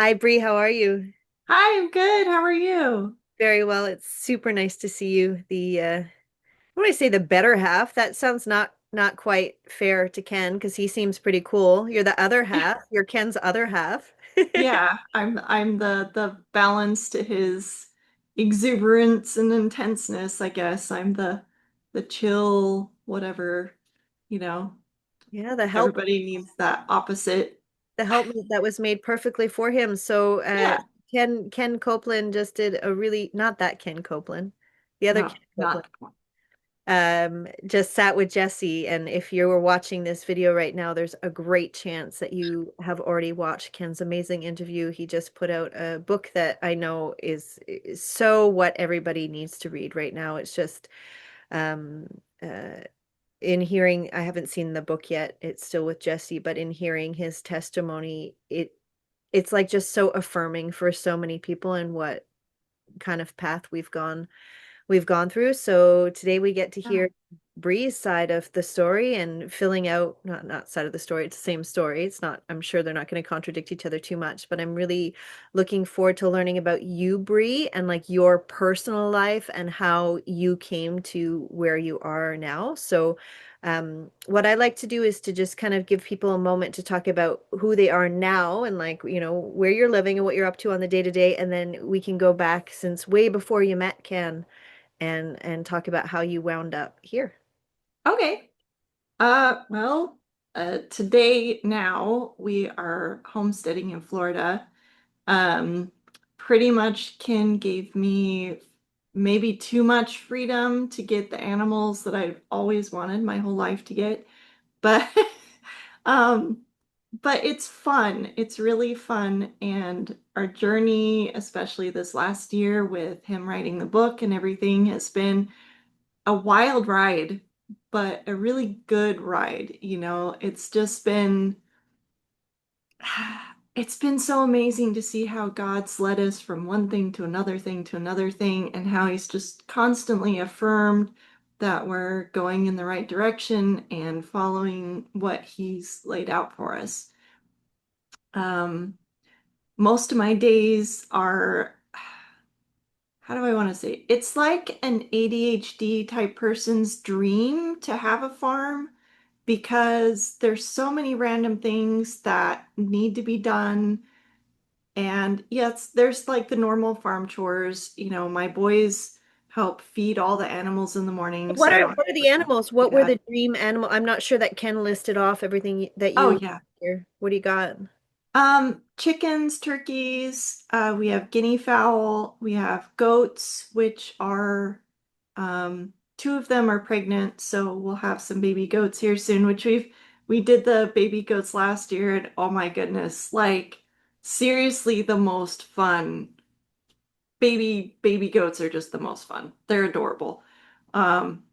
Hi, Bree. How are you? Hi, I'm good. How are you? Very well. It's super nice to see you. When I say the better half, that sounds not quite fair to Ken because he seems pretty cool. You're the other half. You're Ken's other half. Yeah, I'm the balance to his exuberance and intenseness, I guess. I'm the chill, whatever, you know. Yeah, Everybody needs that opposite. the helpmate that was made perfectly for him. So Yeah. Ken Copeland just did a really not that Ken Copeland, the other No, Ken Copeland. not Just sat with Jesse, and if you were watching this video right now, there's a great chance that you have already watched Ken's amazing interview. He just put out a book that I know is so what everybody needs to read right now. It's just um uh in hearing, I haven't seen the book yet. It's still with Jesse, but in hearing his testimony, it's like just so affirming for so many people and what kind of path we've gone through. So today we get to yeah. hear Bree's side of the story and filling out not side of the story, it's the same story. It's not, I'm sure they're not going to contradict each other too much, but I'm really looking forward to learning about you, Bree, and like your personal life and how you came to where you are now. So what I like to do is to just kind of give people a moment to talk about who they are now and like, where you're living and what you're up to on the day to day. And then we can go back since way before you met Ken and talk about how you wound up here. Okay. Well, today now we are homesteading in Florida. Um, Pretty much Ken gave me maybe too much freedom to get the animals that I've always wanted my whole life to get. But um, but it's fun. It's really fun. And our journey, especially this last year with him writing the book and everything, has been a wild ride, but a really good ride. It's just been it's been so amazing to see how God's led us from one thing to another thing to another thing, and how He's just constantly affirmed that we're going in the right direction and following what He's laid out for us. Um, most of my days are, how do I want to say it? It's like an ADHD type person's dream to have a farm because there's so many random things that need to be done. And yes, there's like the normal farm chores. My boys help feed all the animals in the morning, What so I are don't what are have the to animals? do What were that. the dream animal? I'm not sure that Ken listed off everything that Oh you yeah. here. What do you got? Chickens, turkeys, we have guinea fowl, we have goats, which are two of them are pregnant, so we'll have some baby goats here soon, which we did the baby goats last year, and oh my goodness, like seriously the most fun. Baby goats are just the most fun. They're adorable. Um,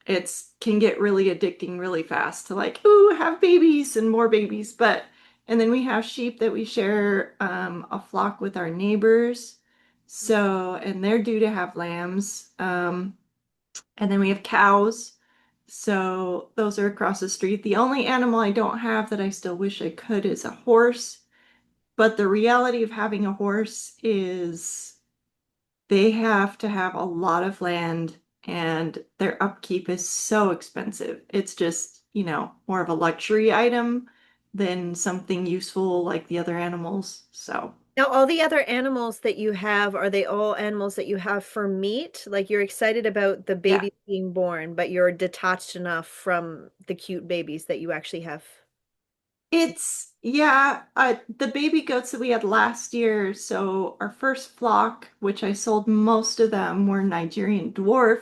it's can get really addicting really fast to like, ooh, have babies and more babies. And then we have sheep that we share a flock with our neighbors. So, and they're due to have lambs. And then we have cows. So those are across the street. The only animal I don't have that I still wish I could is a horse. But the reality of having a horse is they have to have a lot of land and their upkeep is so expensive. It's just, more of a luxury item than something useful like the other animals. So, Now, all the other animals that you have, are they all animals that you have for meat? Like you're excited about the yeah. baby being born, but you're detached enough from the cute babies that you actually have. Yeah, the baby goats that we had last year. So, our first flock, which I sold most of them, were Nigerian dwarf.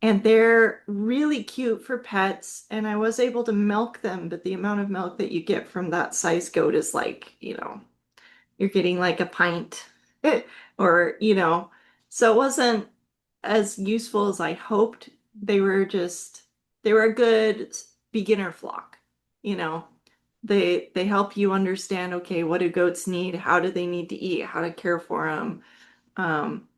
And they're really cute for pets, and I was able to milk them, but the amount of milk that you get from that size goat is like, you're getting like a pint or, so it wasn't as useful as I hoped. They were a good beginner flock, you know. They help you understand, okay, what do goats need? How do they need to eat? How to care for them? Um,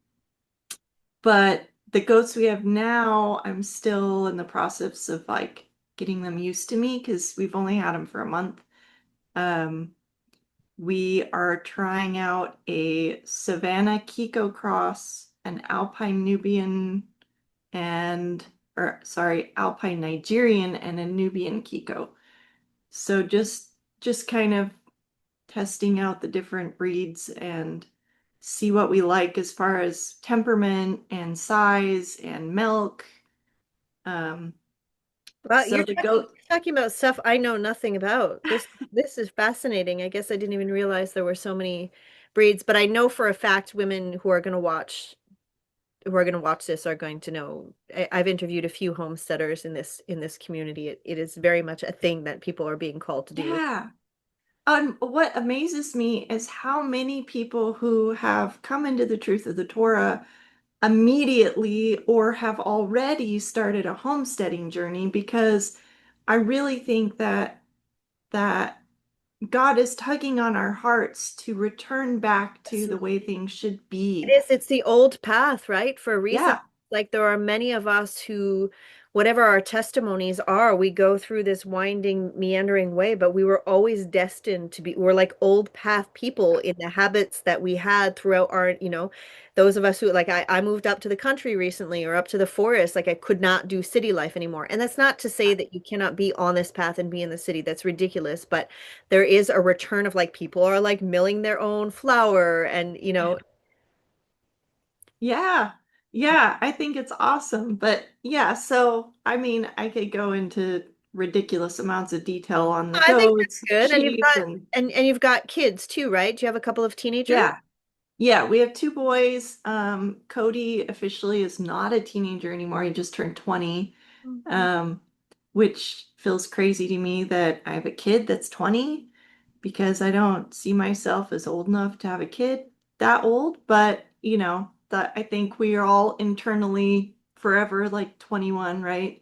but the goats we have now, I'm still in the process of like getting them used to me because we've only had them for a month. Um, We are trying out a Savannah Kiko cross, an Alpine Nubian and, or sorry, Alpine Nigerian and a Nubian Kiko. So just kind of testing out the different breeds and see what we like as far as temperament and size and milk. Um, Well, so the goat, you're talking about stuff I know nothing about. This is fascinating. I guess I didn't even realize there were so many breeds, but I know for a fact women who are going to watch this are going to know. I've interviewed a few homesteaders in this community. It is very much a thing that people are being called to do. yeah. What amazes me is how many people who have come into the truth of the Torah immediately or have already started a homesteading journey because I really think that God is tugging on our hearts to return back to the way things should It be. is. It's the old path, right? For a reason. Yeah. Like there are many of us who, whatever our testimonies are, we go through this winding, meandering way, but we were always destined to be, we're like old path people in the habits that we had throughout our, those of us who, like I moved up to the country recently or up to the forest, like I could not do city life anymore. And that's not to say that you cannot be on this path and be in the city. That's ridiculous. But there is a return of like people are like milling their own flour and, Yeah. Yeah, I think it's awesome. But yeah, so I mean, I could go into ridiculous amounts of detail on the I think that's goats, good. And you've sheep, got and and you've got kids too, right? Do you have a couple of teenagers? yeah. Yeah, we have two boys. Cody officially is not a teenager anymore. He just turned 20, Mhm. um, which feels crazy to me that I have a kid that's 20 because I don't see myself as old enough to have a kid that old. But, that I think we are all internally forever like 21, right?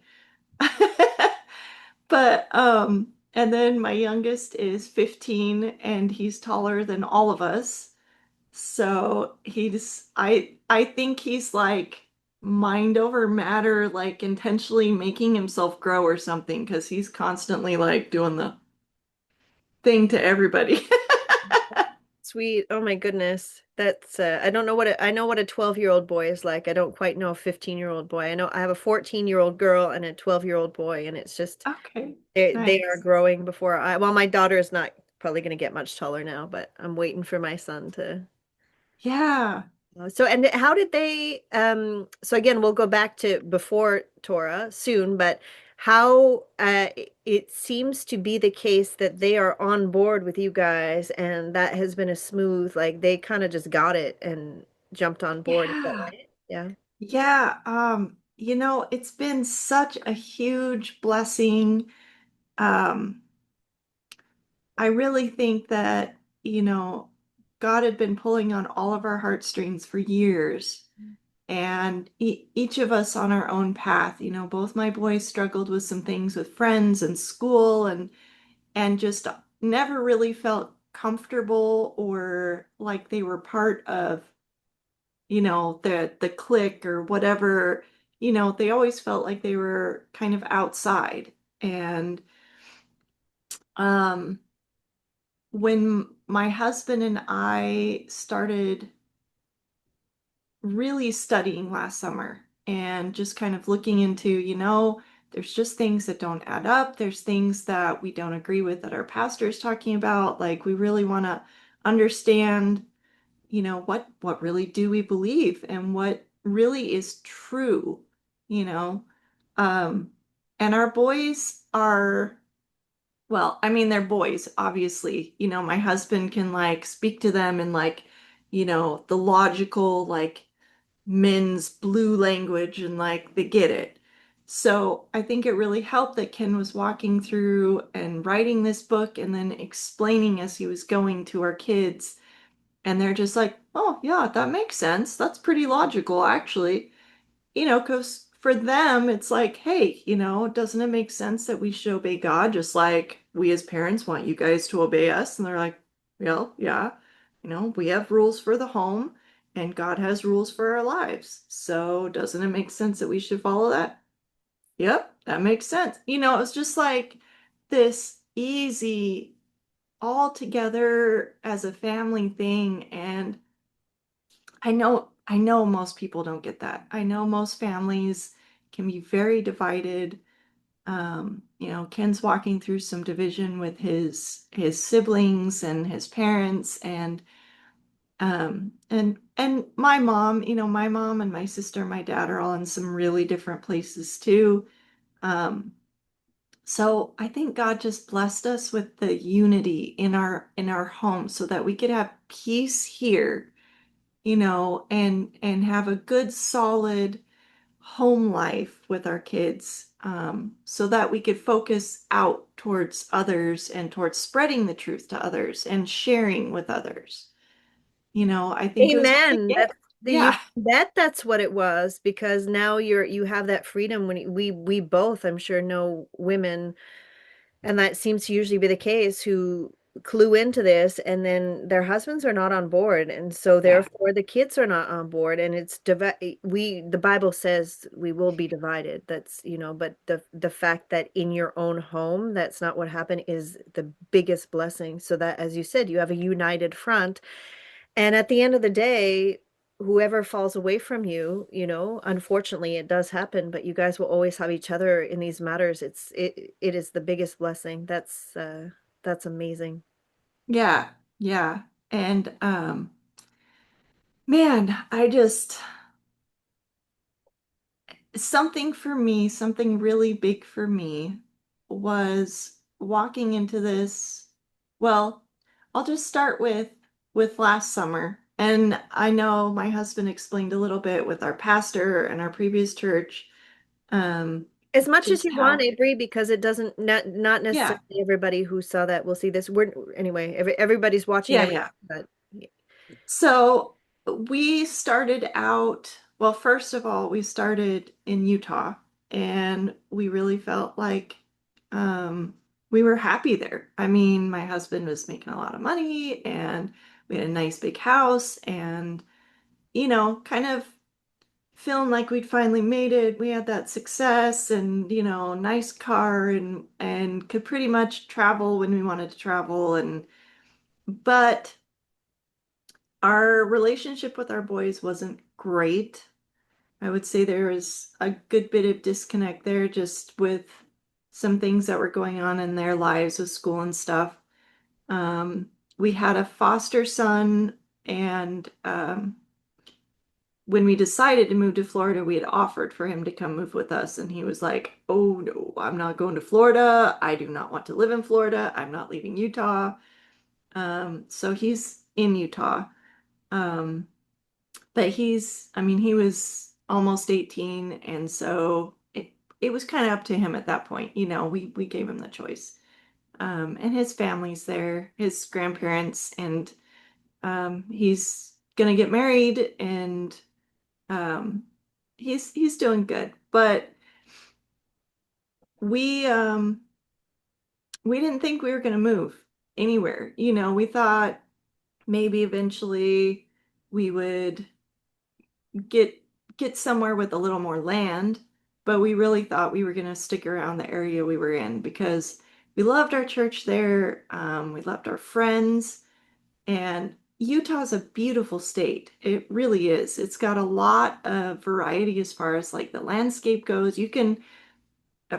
But and then my youngest is 15 and he's taller than all of us. So I think he's like mind over matter, like intentionally making himself grow or something, because he's constantly like doing the thing to everybody. Sweet. Oh my goodness. That's I don't know I know what a 12-year-old boy is like. I don't quite know a 15-year-old boy. I know I have a 14-year-old girl and a 12-year-old boy, and it's just Okay, they are nice. growing before I well, my daughter is not probably going to get much taller now, but I'm waiting for my son to. Yeah, So, and how did they, so again, we'll go back to before Torah soon, but how it seems to be the case that they are on board with you guys, and that has been a smooth, like they kind of just got it and jumped on board. Is that yeah, right? Yeah. yeah. It's been such a huge blessing. Um, I really think that, you know, God had been pulling on all of our heartstrings for years. And each of us on our own path, both my boys struggled with some things with friends and school and just never really felt comfortable or like they were part of, the clique or whatever. They always felt like they were kind of outside. And um when my husband and I started really studying last summer and just kind of looking into, there's just things that don't add up. There's things that we don't agree with that our pastor is talking about. Like we really want to understand, what really do we believe and what really is true, you know? Um, and our boys are, well, I mean, they're boys, obviously. My husband can like speak to them in like, the logical, like men's blue language and like they get it. So I think it really helped that Ken was walking through and writing this book and then explaining as he was going to our kids. And they're just like, oh, yeah, that makes sense. That's pretty logical, actually. Because for them, it's like, hey, doesn't it make sense that we should obey God just like we as parents want you guys to obey us? And they're like, well, yeah, we have rules for the home and God has rules for our lives. So doesn't it make sense that we should follow that? Yep, that makes sense. It's just like this easy, all together as a family thing. And I know most people don't get that. I know most families can be very divided. Ken's walking through some division with his siblings and his parents, and my mom and my sister and my dad are all in some really different places too. Um, so I think God just blessed us with the unity in our home so that we could have peace here, and have a good solid home life with our kids, so that we could focus out towards others and towards spreading the truth to others and sharing with others. I think it was a big Amen. gift. That's you Yeah. bet that's what it was, because now you have that freedom. When we both, I'm sure, know women, and that seems to usually be the case, who clue into this and then their husbands are not on board, and so Yeah. therefore the kids are not on board, and the Bible says we will be divided. That's, but the fact that in your own home that's not what happened is the biggest blessing, so that, as you said, you have a united front. And at the end of the day, whoever falls away from you, unfortunately it does happen, but you guys will always have each other in these matters. It is the biggest blessing. That's amazing. Yeah. Yeah. And man, I just something for me, something really big for me was walking into this. Well, I'll just start with last summer. And I know my husband explained a little bit with our pastor and our previous church, um, As much as just you want, how, Avery, because it doesn't, not yeah, necessarily everybody who saw that will see this. We're anyway, everybody's watching yeah, everything, yeah. but So we started out, well, first of all, we started in Utah and we really felt like um, we were happy there. I mean, my husband was making a lot of money and we had a nice big house and, kind of feeling like we'd finally made it. We had that success and, nice car and could pretty much travel when we wanted to travel. But our relationship with our boys wasn't great. I would say there was a good bit of disconnect there just with some things that were going on in their lives with school and stuff. We had a foster son, and when we decided to move to Florida, we had offered for him to come move with us, and he was like, "Oh no, I'm not going to Florida. I do not want to live in Florida. I'm not leaving Utah." So he's in Utah. Um, But I mean, he was almost 18, and so it was kind of up to him at that point. We gave him the choice. And his family's there, his grandparents, and he's gonna get married, and um, he's doing good. But we we didn't think we were gonna move anywhere. We thought maybe eventually we would get get somewhere with a little more land, but we really thought we were going to stick around the area we were in because we loved our church there. We loved our friends, and Utah's a beautiful state. It really is. It's got a lot of variety as far as like the landscape goes. You can,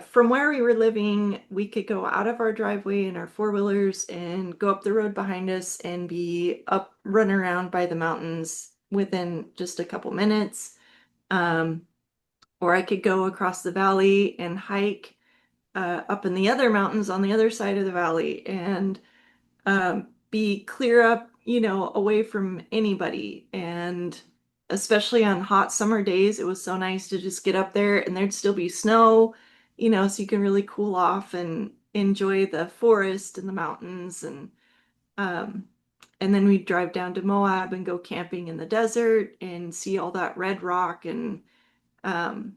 from where we were living, we could go out of our driveway in our four-wheelers and go up the road behind us and be up, run around by the mountains within just a couple minutes. Um, or I could go across the valley and hike up in the other mountains on the other side of the valley and be clear up, away from anybody. And especially on hot summer days, it was so nice to just get up there and there'd still be snow, so you can really cool off and enjoy the forest and the mountains. Um, and then we'd drive down to Moab and go camping in the desert and see all that red rock and um,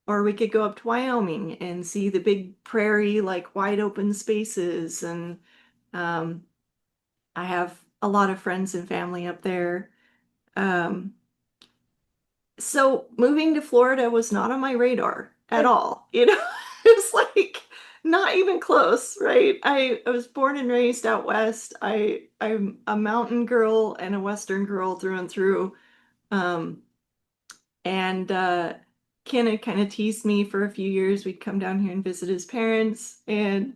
or we could go up to Wyoming and see the big prairie, like wide open spaces. And um, I have a lot of friends and family up there. Um, so moving to Florida was not on my radar at all. It's like Not even close, right? I was born and raised out west. I'm a mountain girl and a western girl through and through. Um, and Ken had kind of teased me for a few years. We'd come down here and visit his parents and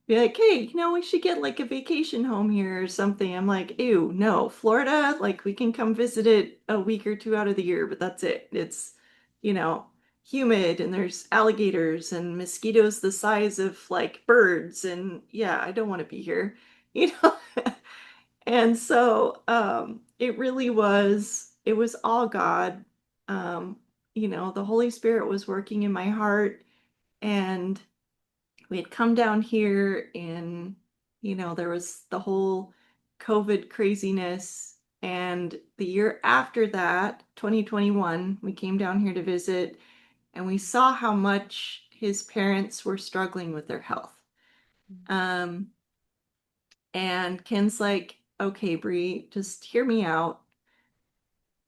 be like, hey, we should get like a vacation home here or something. I'm like, ew, no, Florida, like we can come visit it a week or two out of the year, but that's it. It's, you know, humid and there's alligators and mosquitoes the size of like birds. And yeah, I don't want to be here, you know? And so it really was, it was all God. Um, the Holy Spirit was working in my heart, and we had come down here in, there was the whole COVID craziness. And the year after that, 2021, we came down here to visit and we saw how much his parents were struggling with their health. Um, and Ken's like, okay, Bree, just hear me out.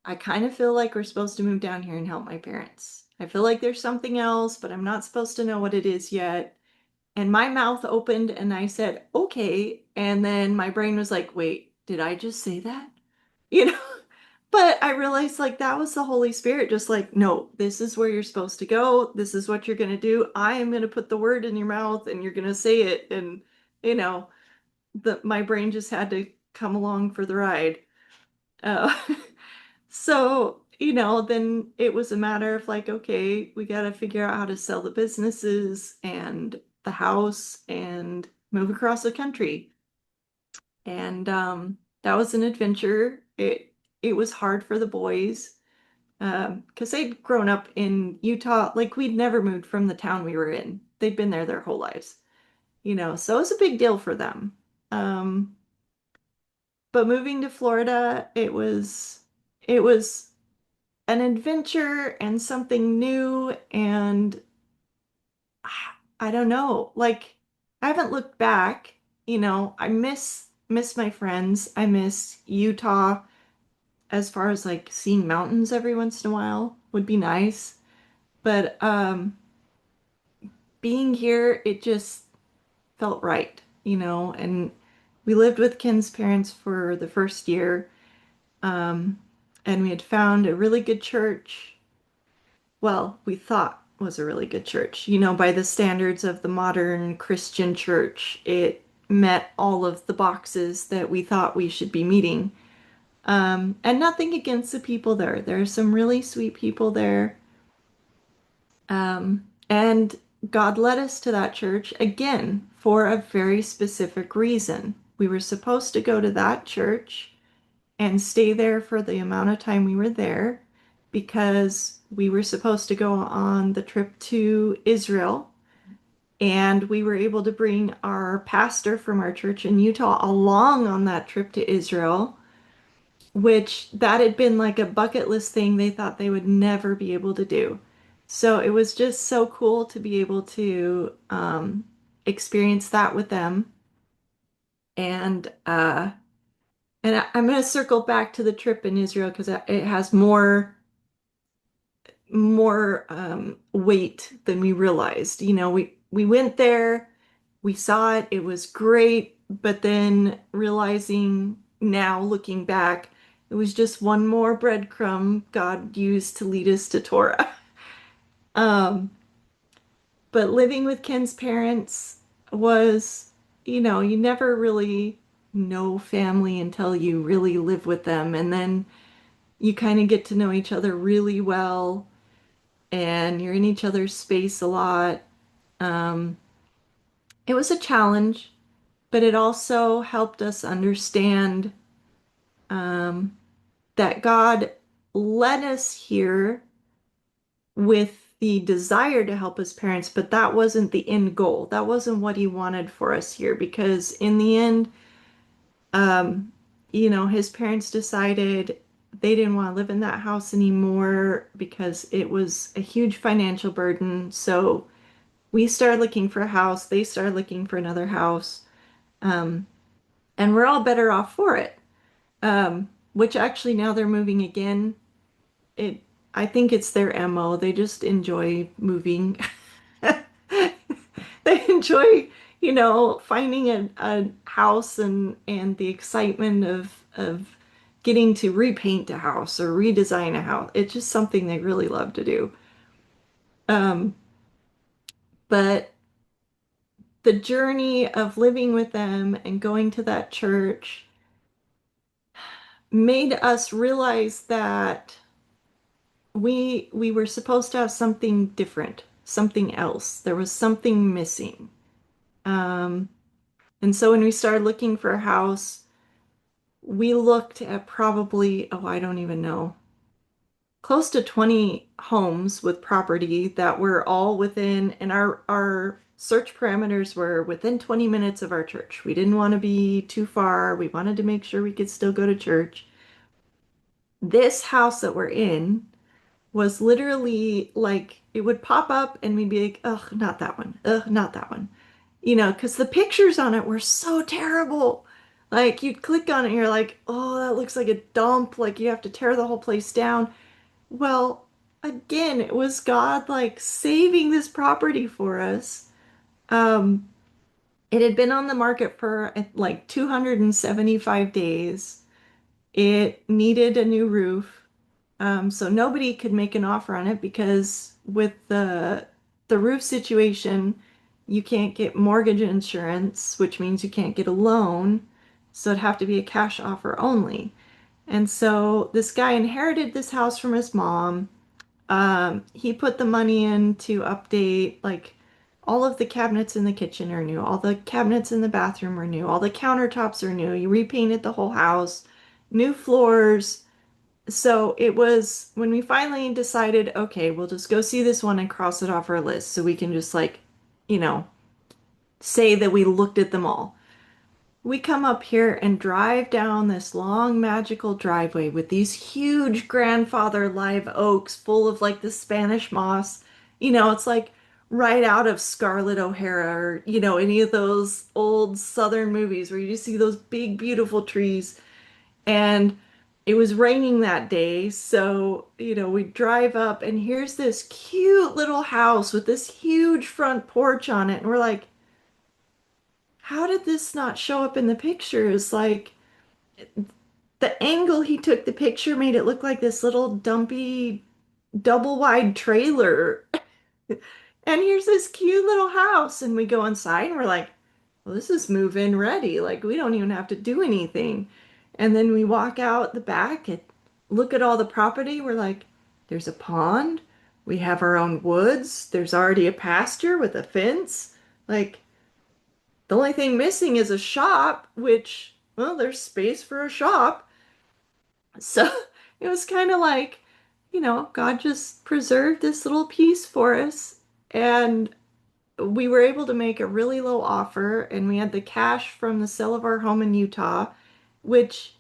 I kind of feel like we're supposed to move down here and help my parents. I feel like there's something else, but I'm not supposed to know what it is yet. And my mouth opened and I said, okay. And then my brain was like, wait, did I just say that? You know? But I realized like that was the Holy Spirit, just like, no, this is where you're supposed to go. This is what you're going to do. I am going to put the word in your mouth and you're going to say it. And, you know, my brain just had to come along for the ride. Uh, so, then it was a matter of like, okay, we got to figure out how to sell the businesses and the house and move across the country. And that was an adventure. It was hard for the boys because they'd grown up in Utah. Like we'd never moved from the town we were in. They'd been there their whole lives, so it was a big deal for them. Um, but moving to Florida, it was an adventure and something new. And I don't know, like I haven't looked back. I miss my friends. I miss Utah as far as like seeing mountains every once in a while would be nice. But being here, it just felt right, and we lived with Ken's parents for the first year. Um, and we had found a really good church. Well, we thought was a really good church. By the standards of the modern Christian church, it met all of the boxes that we thought we should be meeting. And nothing against the people there. There are some really sweet people there. And God led us to that church again for a very specific reason. We were supposed to go to that church and stay there for the amount of time we were there because we were supposed to go on the trip to Israel. And we were able to bring our pastor from our church in Utah along on that trip to Israel, which that had been like a bucket list thing they thought they would never be able to do. So it was just so cool to be able to experience that with them. And I'm going to circle back to the trip in Israel because it has more weight than we realized. We went there, we saw it, it was great, but then realizing now, looking back, it was just one more breadcrumb God used to lead us to Torah. Um, but living with Ken's parents was, you never really know family until you really live with them, and then you kind of get to know each other really well and you're in each other's space a lot. Um, it was a challenge, but it also helped us understand um, that God led us here with the desire to help his parents, but that wasn't the end goal. That wasn't what he wanted for us here because in the end, um, his parents decided they didn't want to live in that house anymore because it was a huge financial burden. So we started looking for a house, they started looking for another house, um, and we're all better off for it. Which actually now they're moving again. It, I think it's their MO. They just enjoy moving. They enjoy, finding a house and the excitement of getting to repaint a house or redesign a house. It's just something they really love to do. Um, but the journey of living with them and going to that church made us realize that we were supposed to have something different, something else. There was something missing. Um, and so when we started looking for a house, we looked at probably, oh, I don't even know, close to 20 homes with property that were all within, and our search parameters were within 20 minutes of our church. We didn't want to be too far. We wanted to make sure we could still go to church. This house that we're in was literally like it would pop up and we'd be like, ugh, not that one. Ugh, not that one. Because the pictures on it were so terrible. Like you'd click on it and you're like, oh, that looks like a dump. Like you have to tear the whole place down. Well, again, it was God like saving this property for us. Um, it had been on the market for like 275 days. It needed a new roof. So nobody could make an offer on it because with the roof situation, you can't get mortgage insurance, which means you can't get a loan. So it'd have to be a cash offer only. And so this guy inherited this house from his mom. He put the money in to update, like all of the cabinets in the kitchen are new, all the cabinets in the bathroom are new, all the countertops are new. He repainted the whole house, new floors. So it was when we finally decided, okay, we'll just go see this one and cross it off our list so we can just like, you know, say that we looked at them all. We come up here and drive down this long magical driveway with these huge grandfather live oaks full of like the Spanish moss. It's like right out of Scarlett O'Hara or, any of those old Southern movies where you just see those big, beautiful trees. And it was raining that day. So, we drive up and here's this cute little house with this huge front porch on it. And we're like, how did this not show up in the pictures? Like, the angle he took the picture made it look like this little dumpy double wide trailer. And here's this cute little house. And we go inside and we're like, well, this is move-in ready. Like, we don't even have to do anything. And then we walk out the back and look at all the property. We're like, there's a pond. We have our own woods. There's already a pasture with a fence. Like, the only thing missing is a shop, which, well, there's space for a shop. So it was kind of like, God just preserved this little piece for us. And we were able to make a really low offer, and we had the cash from the sale of our home in Utah, which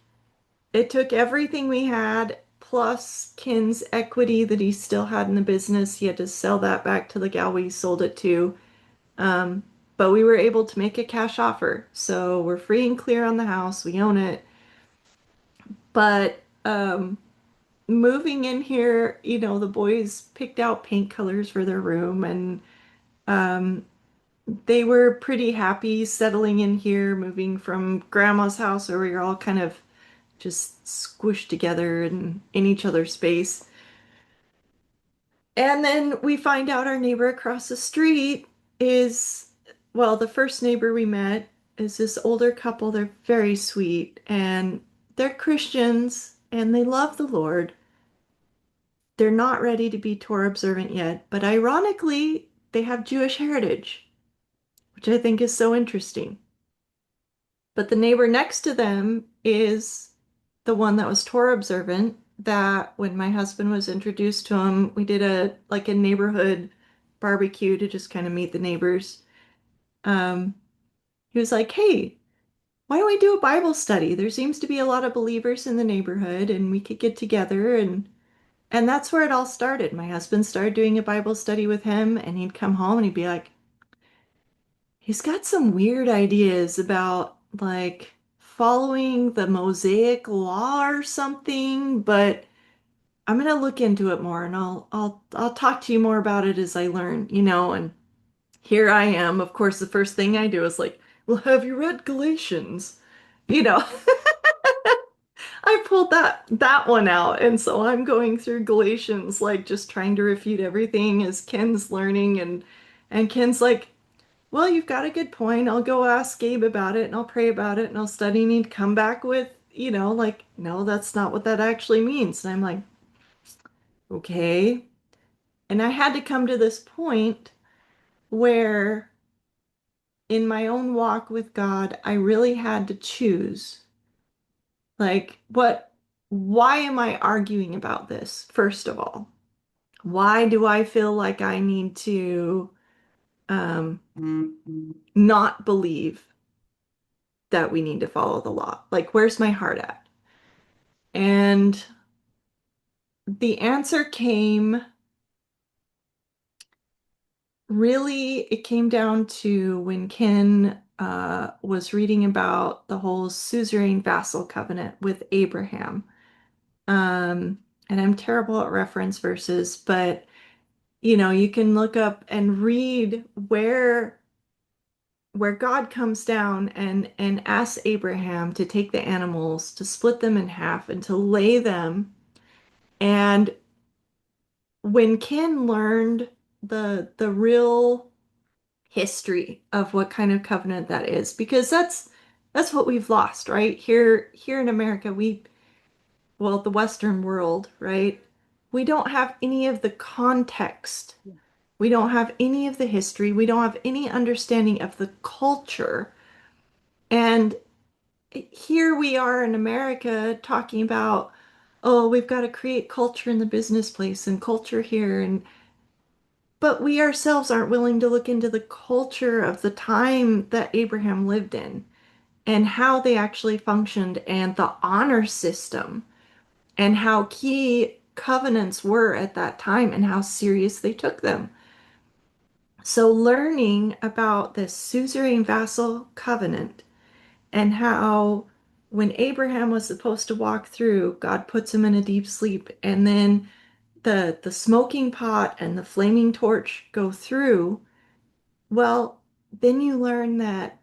it took everything we had plus Ken's equity that he still had in the business. He had to sell that back to the gal we sold it to. Um, but we were able to make a cash offer. So we're free and clear on the house. We own it. But moving in here, the boys picked out paint colors for their room and um, they were pretty happy settling in here, moving from grandma's house where we were all kind of just squished together and in each other's space. And then we find out our neighbor across the street is, well, the first neighbor we met is this older couple. They're very sweet and they're Christians and they love the Lord. They're not ready to be Torah observant yet, but ironically, they have Jewish heritage, which I think is so interesting. But the neighbor next to them is the one that was Torah observant, that when my husband was introduced to him, we did a neighborhood barbecue to just kind of meet the neighbors. Um, he was like, "Hey, why don't we do a Bible study? There seems to be a lot of believers in the neighborhood and we could get together." And that's where it all started. My husband started doing a Bible study with him and he'd come home and he'd be like, he's got some weird ideas about like following the Mosaic law or something, but I'm gonna look into it more and I'll talk to you more about it as I learn, and here I am. Of course, the first thing I do is like, well, have you read Galatians? You know, I pulled that one out, and so I'm going through Galatians, like just trying to refute everything as Ken's learning, and Ken's like, well, you've got a good point. I'll go ask Gabe about it, and I'll pray about it, and I'll study, and he'd come back with, like, no, that's not what that actually means. And I'm like, okay. And I had to come to this point where in my own walk with God, I really had to choose, like, why am I arguing about this, first of all? Why do I feel like I need to um, not believe that we need to follow the law? Like, where's my heart at? And the answer came really, it came down to when Ken was reading about the whole suzerain vassal covenant with Abraham. Um, and I'm terrible at reference verses, but you can look up and read where God comes down and asks Abraham to take the animals, to split them in half and to lay them. And when Ken learned the real history of what kind of covenant that is, because that's what we've lost, right? Here in America, well, the Western world, right? We don't have any of the context. We don't have any of the history. We don't have any understanding of the culture. And here we are in America talking about, oh, we've got to create culture in the business place and culture here. But we ourselves aren't willing to look into the culture of the time that Abraham lived in and how they actually functioned and the honor system and how key covenants were at that time and how serious they took them. So, learning about this suzerain vassal covenant and how when Abraham was supposed to walk through, God puts him in a deep sleep, and then the smoking pot and the flaming torch go through. Well, then you learn that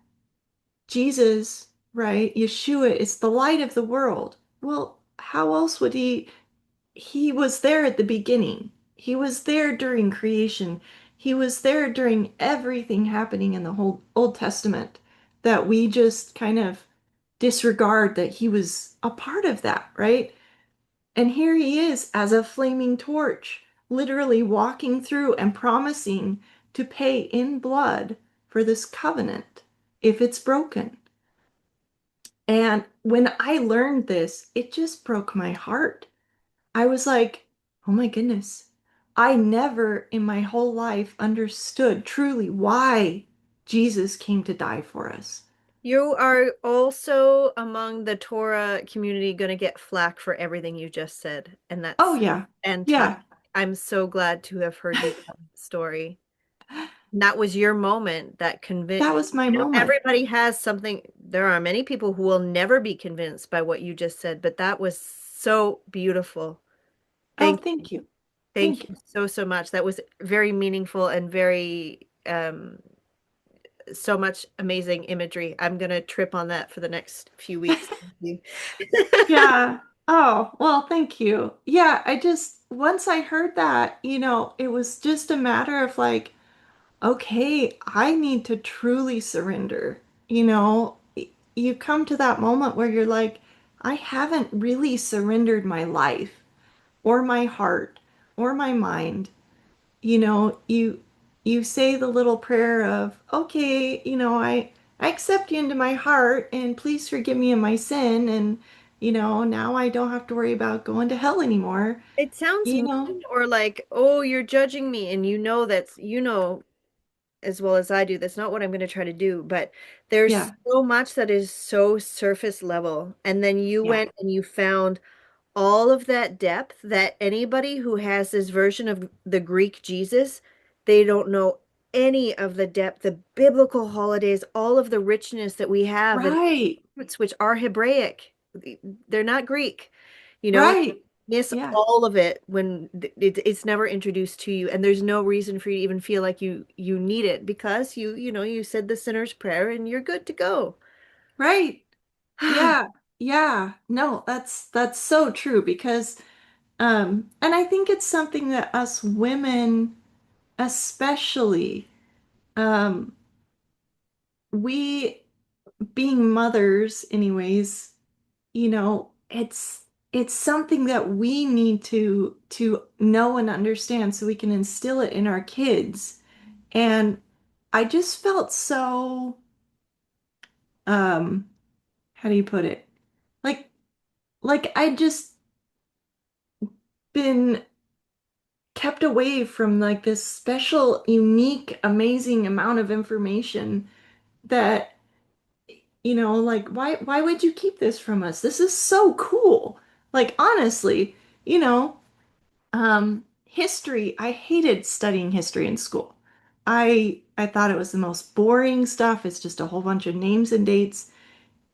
Jesus, right, Yeshua is the light of the world. Well, how else would he was there at the beginning. He was there during creation. He was there during everything happening in the whole Old Testament that we just kind of disregard that he was a part of that, right? And here he is as a flaming torch, literally walking through and promising to pay in blood for this covenant if it's broken. And when I learned this, it just broke my heart. I was like, oh my goodness. I never in my whole life understood truly why Jesus came to die for us. You are also among the Torah community going to get flack for everything you just said, and Oh, that's yeah. fantastic. Yeah. I'm so glad to have heard you tell the story. And that was your moment that convinced, That was my moment. everybody has something. There are many people who will never be convinced by what you just said, but that was so beautiful. Oh, Thank you. thank you. Thank Thank you you. so, so much. That was very meaningful and very so much amazing imagery. I'm gonna trip on that for the next few weeks. Thank you. Yeah. Oh, well, thank you. Yeah, once I heard that, it was just a matter of like, okay, I need to truly surrender. You come to that moment where you're like, I haven't really surrendered my life or my heart or my mind. You say the little prayer of, okay, I accept you into my heart and please forgive me of my sin and now I don't have to worry about going to hell anymore. It sounds You mean know? or like, oh, you're judging me, and as well as I do, that's not what I'm going to try to do. But there's Yeah. so much that is so surface level. And then you Yeah. went and you found all of that depth that anybody who has this version of the Greek Jesus, they don't know any of the depth, the biblical holidays, all of the richness that we have, and Right. roots which are Hebraic. They're not Greek, you know, Right. miss Yeah. all of it when it's never introduced to you, and there's no reason for you to even feel like you need it because you said the sinner's prayer and you're good to go. Right. Yeah. Yeah. No, that's so true because and I think it's something that us women especially um we being mothers anyways, it's something that we need to know and understand so we can instill it in our kids. And I just felt so um how do you put it? Like I just been kept away from like this special, unique, amazing amount of information that, like why would you keep this from us? This is so cool. Like honestly, history, I hated studying history in school. I thought it was the most boring stuff. It's just a whole bunch of names and dates.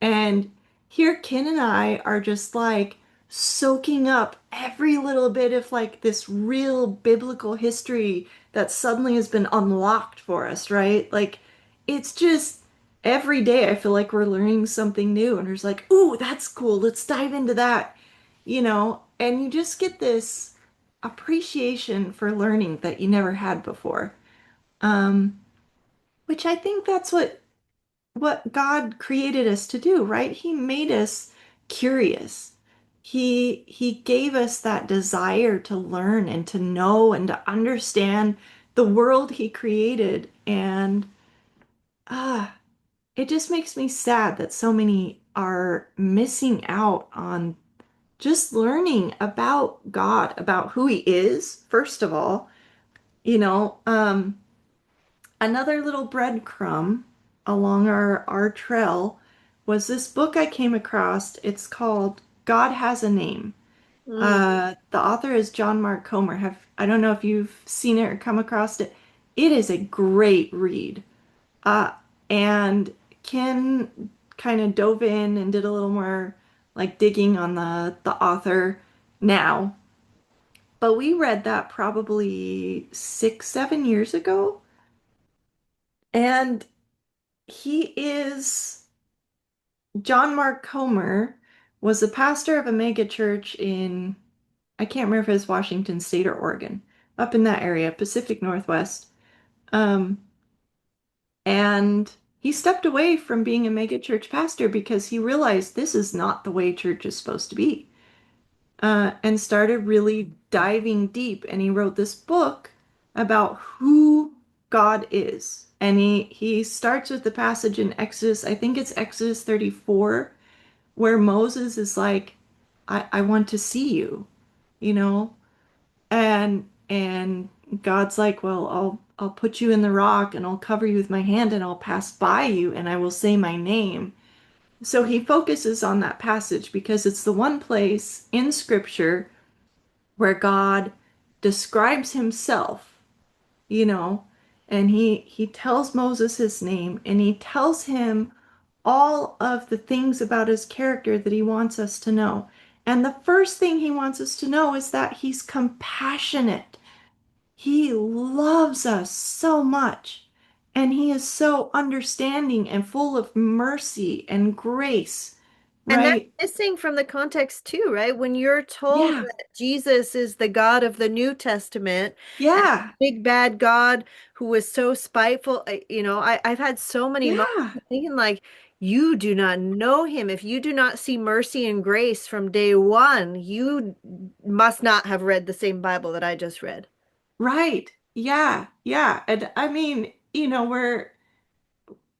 And here, Ken and I are just like soaking up every little bit of like this real biblical history that suddenly has been unlocked for us, right? Like, it's just every day I feel like we're learning something new, and it's like, ooh, that's cool. Let's dive into that, and you just get this appreciation for learning that you never had before. Um, which I think that's what God created us to do, right? He made us curious. He gave us that desire to learn and to know and to understand the world he created. And ah, it just makes me sad that so many are missing out on just learning about God, about who he is, first of all. Another little breadcrumb along our trail was this book I came across. It's called God Has a Name. Mm. The author is John Mark Comer. I don't know if you've seen it or come across it. It is a great read. Uh, and Ken kind of dove in and did a little more like digging on the author now. But we read that probably 6, 7 years ago. And he is John Mark Comer was the pastor of a mega church in, I can't remember if it's Washington State or Oregon, up in that area, Pacific Northwest. Um, and he stepped away from being a mega church pastor because he realized this is not the way church is supposed to be, and started really diving deep. And he wrote this book about who God is. And he starts with the passage in Exodus, I think it's Exodus 34, where Moses is like, I want to see you, you know? And God's like, well, I'll put you in the rock and I'll cover you with my hand and I'll pass by you and I will say my name. So he focuses on that passage because it's the one place in scripture where God describes himself, you know, and he tells Moses his name and he tells him all of the things about his character that he wants us to know. And the first thing he wants us to know is that he's compassionate. He loves us so much. And he is so understanding and full of mercy and grace, And that's right? missing from the context too, right? When you're told Yeah. that Jesus is the God of the New Testament and Yeah. big bad God who was so spiteful, I've had so many moments Yeah. thinking like, you do not know him. If you do not see mercy and grace from day one, you must not have read the same Bible that I just read. Right. Yeah. Yeah. And I mean, we're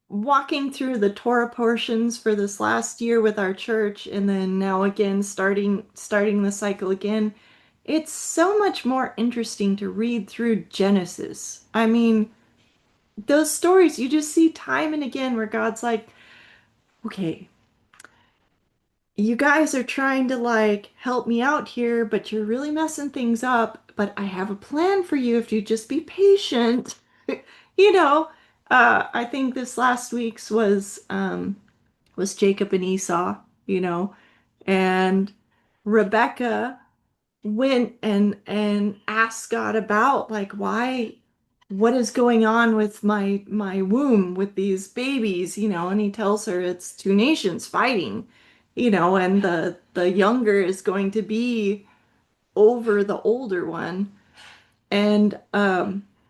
walking through the Torah portions for this last year with our church and then now again starting the cycle again. It's so much more interesting to read through Genesis. I mean, those stories you just see time and again where God's like, okay, you guys are trying to like help me out here, but you're really messing things up. But I have a plan for you if you just be patient. You know, I think this last week's was Jacob and Esau, and Rebecca. went and asked God about like why what is going on with my womb with these babies, and he tells her it's two nations fighting, and the younger is going to be over the older one. And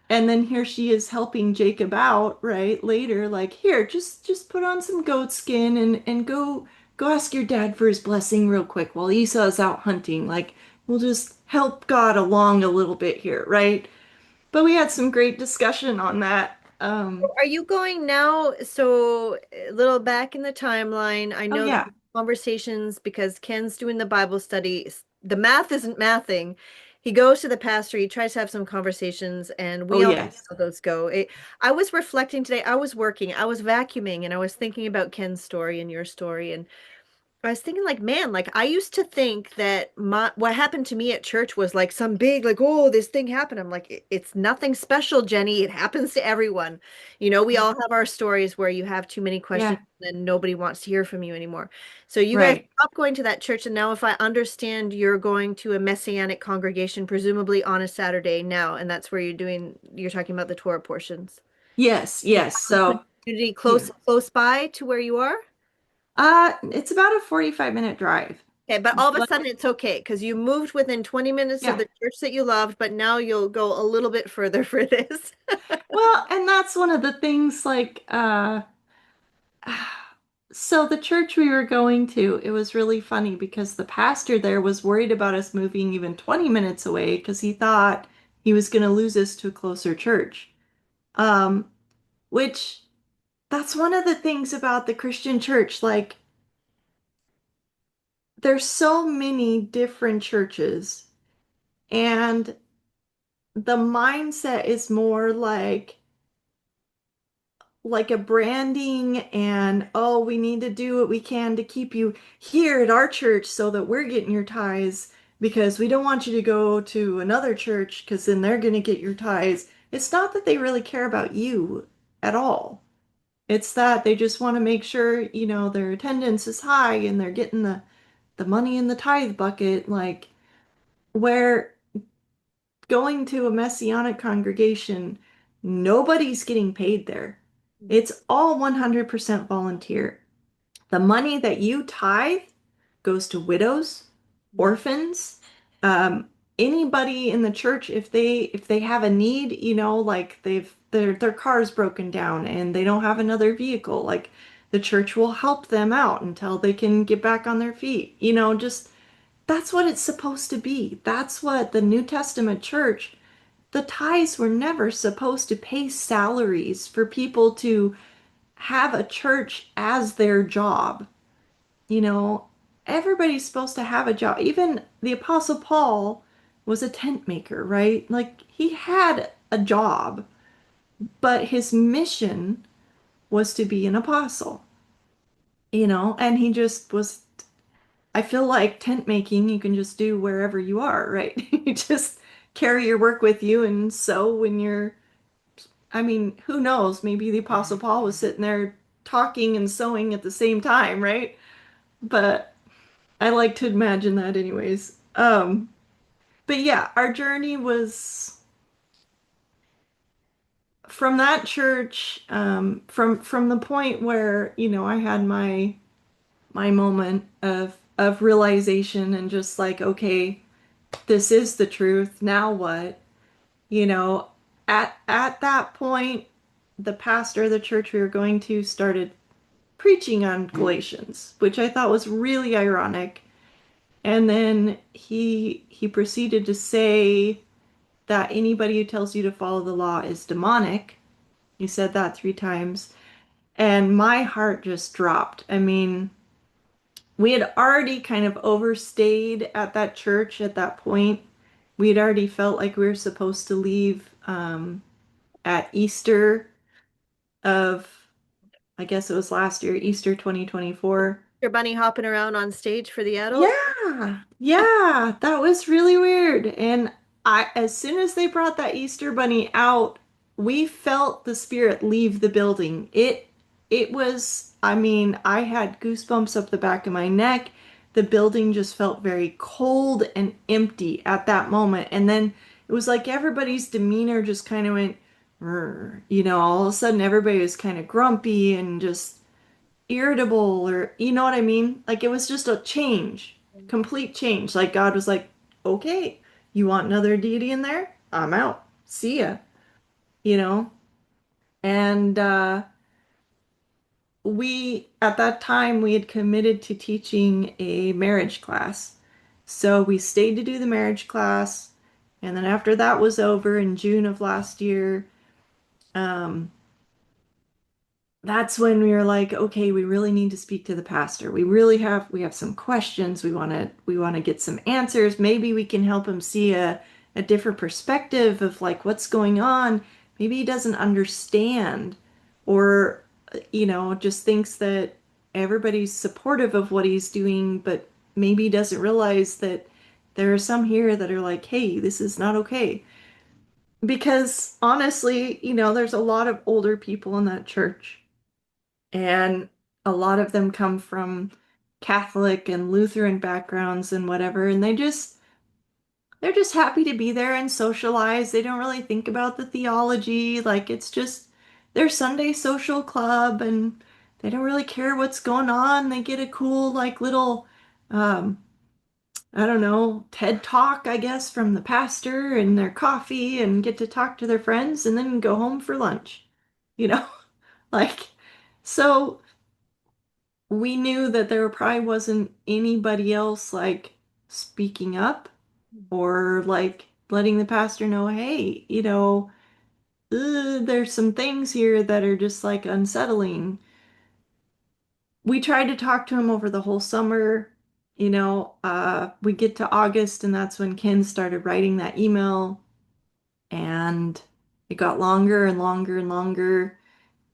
then here she is helping Jacob out, right? Later, like, here, just put on some goat skin and go ask your dad for his blessing real quick while Esau's out hunting. Like, we'll just help God along a little bit here, right? But we had some great discussion on that. Are you going now? So, a little back in the timeline, I Oh know that yeah. conversations because Ken's doing the Bible study. The math isn't mathing. He goes to the pastor, he tries to have some conversations, and Oh we all know yes. how those go. I was reflecting today, I was working, I was vacuuming, and I was thinking about Ken's story and your story. And I was thinking like, man, like I used to think that what happened to me at church was like some big, like, oh, this thing happened. I'm like, It's nothing special, Jenny. It happens to everyone. We all have our stories where you have too many questions Yeah, and nobody wants to hear from you anymore. So you guys right. stop going to that church, and now if I understand, you're going to a Messianic congregation, presumably on a Saturday now, and that's where you're talking about the Torah portions. Yes, You yes. find a So, community yeah. close by to where you are? It's about a 45-minute drive. Okay, but all of a But sudden it's okay because you moved within 20 minutes of yeah. the church that you loved, but now you'll go a little bit further for this. Well, and that's one of the things like so the church we were going to, it was really funny because the pastor there was worried about us moving even 20 minutes away because he thought he was going to lose us to a closer church. Um, which that's one of the things about the Christian church. Like, there's so many different churches, and the mindset is more like a branding and oh, we need to do what we can to keep you here at our church so that we're getting your tithes because we don't want you to go to another church because then they're going to get your tithes. It's not that they really care about you at all. It's that they just want to make sure, their attendance is high and they're getting the money in the tithe bucket, like where going to a messianic congregation, nobody's getting paid there. It's all 100% volunteer. The money that you tithe goes to widows, orphans, um, anybody in the church if they have a need, like their car's broken down and they don't have another vehicle, like the church will help them out until they can get back on their feet. Just that's what it's supposed to be. That's what the New Testament church, the tithes were never supposed to pay salaries for people to have a church as their job. You know, everybody's supposed to have a job. Even the Apostle Paul was a tent maker, right? Like he had a job, but his mission was to be an apostle, and he just was. I feel like tent making you can just do wherever you are, right? You just carry your work with you and sew when you're, I mean, who knows? Maybe the Apostle Paul was sitting there talking and sewing at the same time, right? But I like to imagine that anyways. But yeah, our journey was from that church, from the point where, I had my moment of realization and just like, okay, this is the truth. Now what? You know, at that point, the pastor of the church we were going to started preaching on Galatians, which I thought was really ironic. And then he proceeded to say that anybody who tells you to follow the law is demonic. He said that 3 times, and my heart just dropped. I mean, we had already kind of overstayed at that church at that point. We had already felt like we were supposed to leave at Easter of, I guess it was last year, Easter 2024. Your bunny hopping around on stage for the adults. Yeah, yeah, that was really weird. And as soon as they brought that Easter bunny out, we felt the spirit leave the building. It was, I mean, I had goosebumps up the back of my neck. the building just felt very cold and empty at that moment. And then it was like everybody's demeanor just kind of went, "Rrr." All of a sudden everybody was kind of grumpy and just irritable, or you know what I mean? Like it was just a change, complete change. Like God was like, okay, you want another deity in there? I'm out. See ya, you know? And we, at that time, we had committed to teaching a marriage class. So we stayed to do the marriage class. And then after that was over in June of last year, um, that's when we were like, okay, we really need to speak to the pastor. We have some questions. We want to get some answers. Maybe we can help him see a different perspective of like what's going on. Maybe he doesn't understand, or just thinks that everybody's supportive of what he's doing, but maybe he doesn't realize that there are some here that are like, hey, this is not okay. Because honestly, there's a lot of older people in that church, and a lot of them come from Catholic and Lutheran backgrounds and whatever, and they're just happy to be there and socialize. They don't really think about the theology. Like it's just their Sunday social club, and they don't really care what's going on. They get a cool like little um I don't know, TED talk, I guess, from the pastor and their coffee, and get to talk to their friends and then go home for lunch. You know, like so we knew that there probably wasn't anybody else like speaking up or like letting the pastor know, hey, there's some things here that are just like unsettling. We tried to talk to him over the whole summer. We get to August, and that's when Ken started writing that email, and it got longer and longer and longer.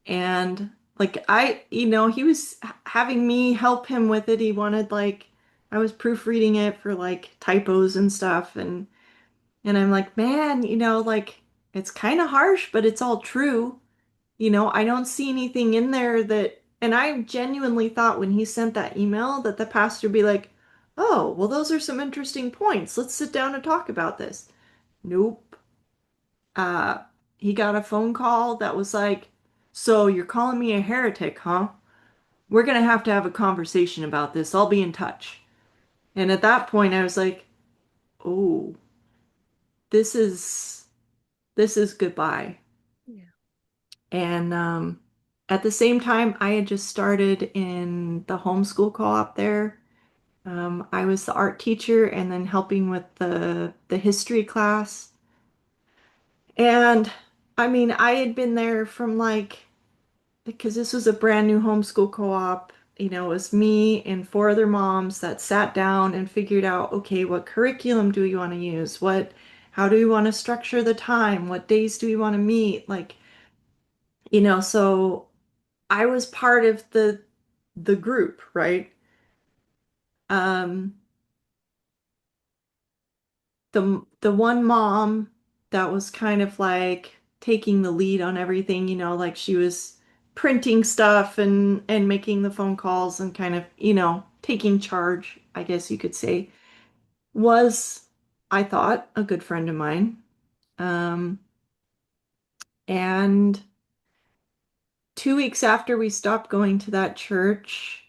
And like he was having me help him with it. He wanted like I was proofreading it for like typos and stuff, and I'm like, man, like it's kind of harsh, but it's all true. I don't see anything in there that, and I genuinely thought when he sent that email that the pastor would be like, oh, well, those are some interesting points. Let's sit down and talk about this. Nope. Uh, he got a phone call that was like, so you're calling me a heretic, huh? We're gonna have to have a conversation about this. I'll be in touch. And at that point, I was like, oh, this is this is goodbye. Yeah. And at the same time, I had just started in the homeschool co-op there. I was the art teacher and then helping with the history class. And I mean, I had been there from like because this was a brand new homeschool co-op. It was me and four other moms that sat down and figured out, okay, what curriculum do we want to use? How do we want to structure the time? What days do we want to meet? Like, so I was part of the group, right? Um, the one mom that was kind of like taking the lead on everything, like she was printing stuff and making the phone calls and kind of, taking charge, I guess you could say, was, I thought, a good friend of mine. Um, and 2 weeks after we stopped going to that church,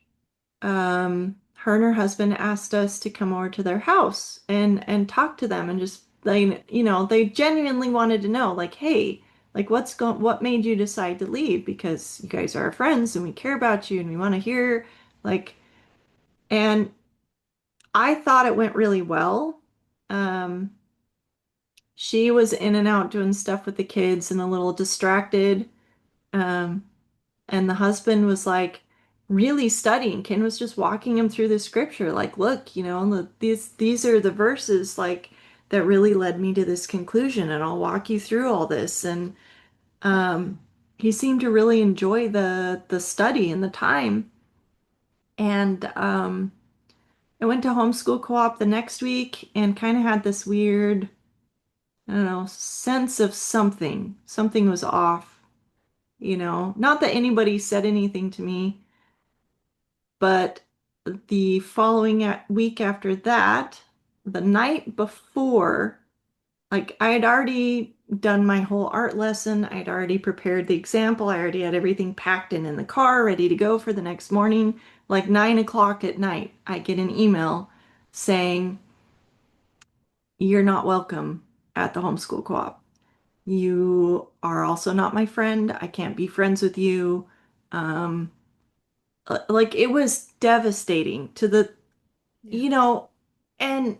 her and her husband asked us to come over to their house and talk to them, and just they genuinely wanted to know like, hey, like what made you decide to leave, because you guys are our friends and we care about you and we want to hear like. And I thought it went really well. um she was in and out doing stuff with the kids and a little distracted. um And the husband was like really studying. Ken was just walking him through the scripture, like, look, these are the verses like that really led me to this conclusion, and I'll walk you through all this. And he seemed to really enjoy the study and the time. And I went to homeschool co-op the next week and kind of had this weird, I don't know, sense of something. Something was off, Not that anybody said anything to me, but the following week after that, the night before, like I had already done my whole art lesson. I'd already prepared the example. I already had everything packed in the car, ready to go for the next morning. Like 9 o'clock at night, I get an email saying, "You're not welcome at the homeschool co-op. You are also not my friend. I can't be friends with you." Um, like it was devastating to the, Yeah. you know, and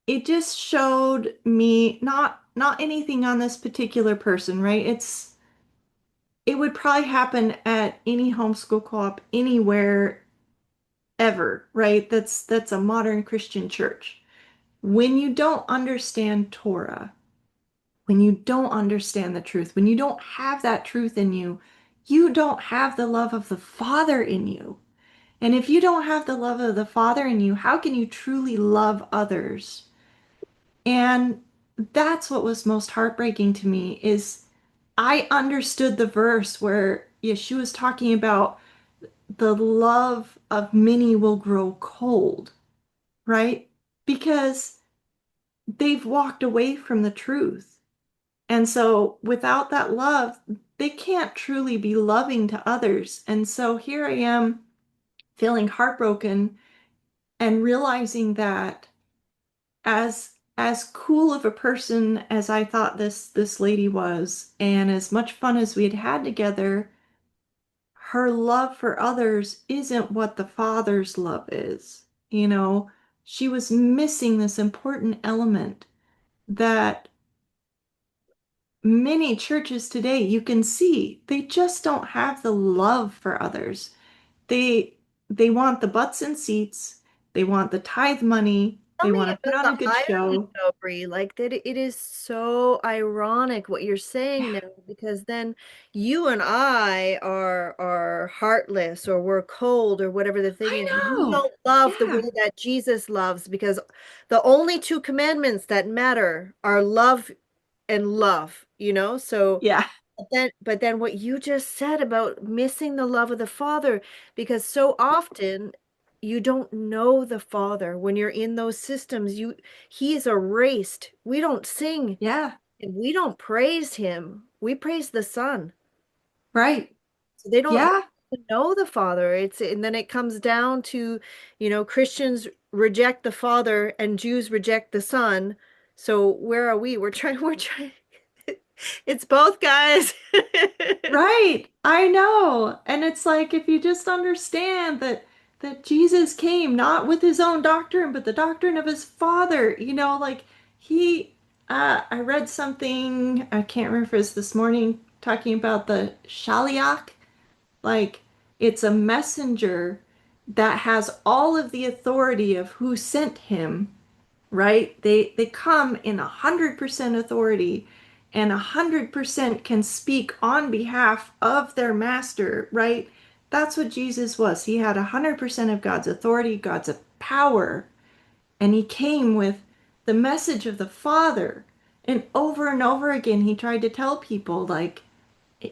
it just showed me not anything on this particular person, right? It would probably happen at any homeschool co-op anywhere ever, right? That's a modern Christian church. When you don't understand Torah, when you don't understand the truth, when you don't have that truth in you, you don't have the love of the Father in you. And if you don't have the love of the Father in you, how can you truly love others? And that's what was most heartbreaking to me is I understood the verse where Yeshua is talking about the love of many will grow cold, right? Because they've walked away from the truth. And so without that love, they can't truly be loving to others. And so here I am feeling heartbroken and realizing that as cool of a person as I thought this lady was, and as much fun as we had had together, her love for others isn't what the Father's love is. You know, she was missing this important element that many churches today you can see they just don't have the love for others. They they want the butts and seats, they want the tithe money, Tell they me want to put about on a the good irony, show. though, Bree. Like that, it is so ironic what you're saying Yeah, now, because then you and I are heartless or we're cold or whatever the thing I is. We know. don't love the way Yeah. that Jesus loves, because the only two commandments that matter are love and love, So Yeah. but then what you just said about missing the love of the Father, because so often you don't know the Father when you're in those systems. He is erased. We don't sing Yeah. and we don't praise him. We praise the Son. Right. So they don't Yeah. know the Father. And then it comes down to, Christians reject the Father and Jews reject the Son. So where are we? We're trying. It's both, guys. Right. I know. And it's like if you just understand that Jesus came not with his own doctrine, but the doctrine of his Father, like he I read something, I can't remember if it was this morning, talking about the Shaliach, like it's a messenger that has all of the authority of who sent him, right? They come in 100% authority and 100% can speak on behalf of their master, right? That's what Jesus was. He had 100% of God's authority, God's power, and he came with the message of the Father. And over again, he tried to tell people, like,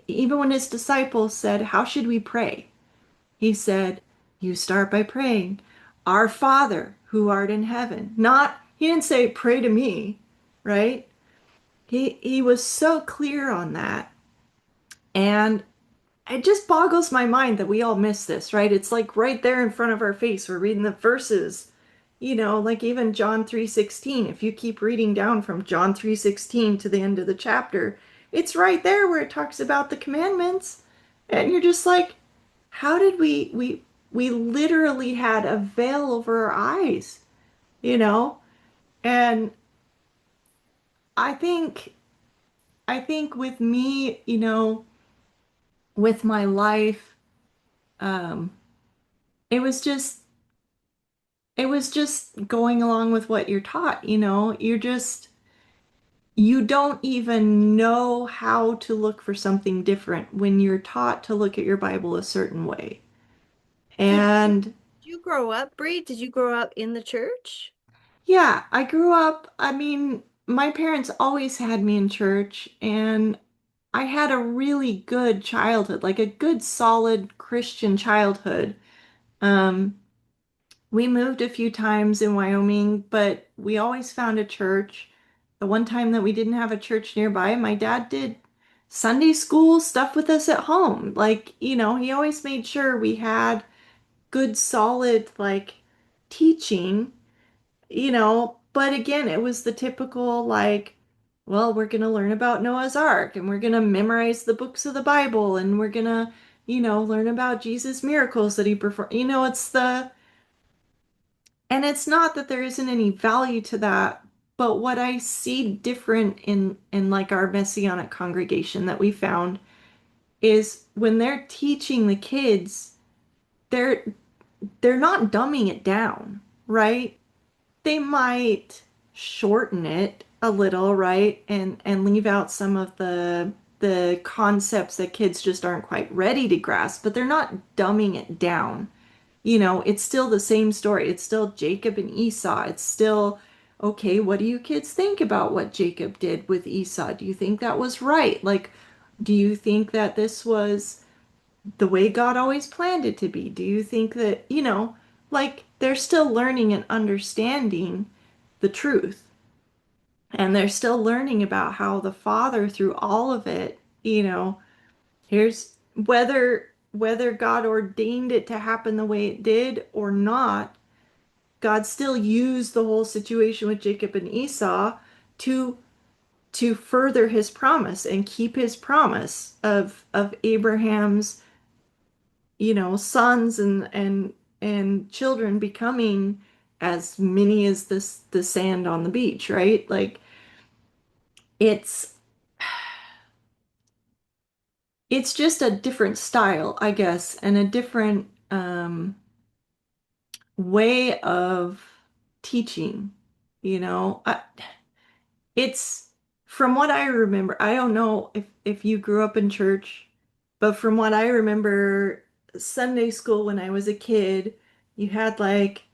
even when his disciples said, "How should we pray?" He said, "You start by praying, 'Our Father who art in heaven.'" He didn't say, "Pray to me," right? He was so clear on that. And it just boggles my mind that we all miss this, right? It's like right there in front of our face. We're reading the verses, like even John 3:16. If you keep reading down from John 3:16 to the end of the chapter, it's right there where it talks about the commandments. And you're just like, how did we literally had a veil over our eyes, you know? And I think I think with me, with my life, um, it was just it was just going along with what you're taught, you don't even know how to look for something different when you're taught to look at your Bible a certain way. So did And you grow up, Bree? Did you grow up in the church? yeah, I grew up, I mean, my parents always had me in church, and I had a really good childhood, like a good, solid Christian childhood. Um, we moved a few times in Wyoming, but we always found a church. The one time that we didn't have a church nearby, my dad did Sunday school stuff with us at home. Like, he always made sure we had good, solid, like, teaching, but again, it was the typical, like, well, we're going to learn about Noah's Ark and we're going to memorize the books of the Bible and we're going to, learn about Jesus' miracles that he performed. And it's not that there isn't any value to that, but what I see different in like our Messianic congregation that we found is when they're teaching the kids, they're they're not dumbing it down, right? They might shorten it a little, right? And leave out some of the concepts that kids just aren't quite ready to grasp, but they're not dumbing it down. It's still the same story. It's still Jacob and Esau. It's still, okay, what do you kids think about what Jacob did with Esau? Do you think that was right? Like, do you think that this was the way God always planned it to be? Do you think that, like they're still learning and understanding the truth? And they're still learning about how the Father, through all of it, here's whether God ordained it to happen the way it did or not, God still used the whole situation with Jacob and Esau to to further his promise and keep his promise of Abraham's, sons and children becoming as many as the sand on the beach, right? Like it's it's just a different style, I guess, and a different way of teaching. You know, I, it's from what I remember. I don't know if you grew up in church, but from what I remember, Sunday school when I was a kid, you had like